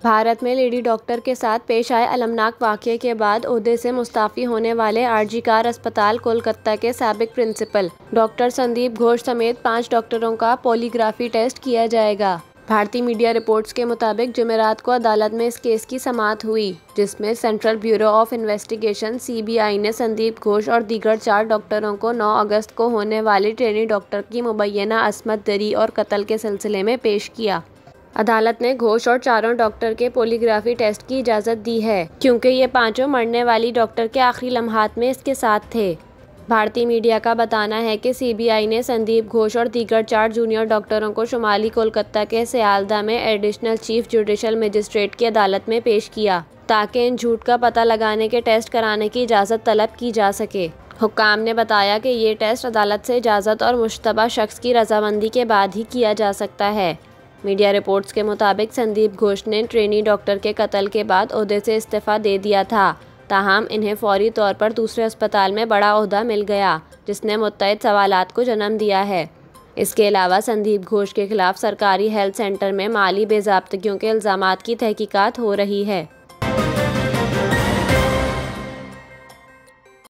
भारत में lady doctor के साथ पेश आए अलमनाक वाकये के बाद ओहदे से मुस्ताफ़ी होने वाले आरजी कार अस्पताल कोलकाता के साबिक प्रिंसिपल डॉक्टर संदीप घोष समेत 5 डॉक्टरों का पॉलीग्राफी टेस्ट किया जाएगा। भारतीय मीडिया रिपोर्ट्स के मुताबिक जुमेरात को अदालत में इस केस की समाअत हुई, जिसमें central bureau of investigation (CBI) ने संदीप घोष और दीगर 4 डॉक्टरों को 9 अगस्त को होने वाली ट्रेनी डॉक्टर की मुबैना अस्मत दरी और कत्ल के सिलसिले में पेश किया। अदालत ने घोष और चारों डॉक्टर के पॉलीग्राफी टेस्ट की इजाज़त दी है, क्योंकि ये पांचों मरने वाली डॉक्टर के आखिरी लम्हात में इसके साथ थे। भारतीय मीडिया का बताना है कि सीबीआई ने संदीप घोष और दीगर 4 जूनियर डॉक्टरों को शुमाली कोलकाता के सियालदा में एडिशनल चीफ जुडिशल मजिस्ट्रेट की अदालत में पेश किया, ताकि इन झूठ का पता लगाने के टेस्ट कराने की इजाज़त तलब की जा सके। हुक्काम ने बताया कि ये टेस्ट अदालत से इजाज़त और मुश्तबा शख्स की रजामंदी के बाद ही किया जा सकता है। मीडिया रिपोर्ट्स के मुताबिक संदीप घोष ने ट्रेनी डॉक्टर के कत्ल के बाद ओहदे से इस्तीफ़ा दे दिया था, ताहम इन्हें फौरी तौर पर दूसरे अस्पताल में बड़ा ओहदा मिल गया, जिसने मुत्तअद सवालात को जन्म दिया है। इसके अलावा संदीप घोष के खिलाफ सरकारी हेल्थ सेंटर में माली बेज़ाब्तगियों के इल्ज़ामात की तहकीकात हो रही है।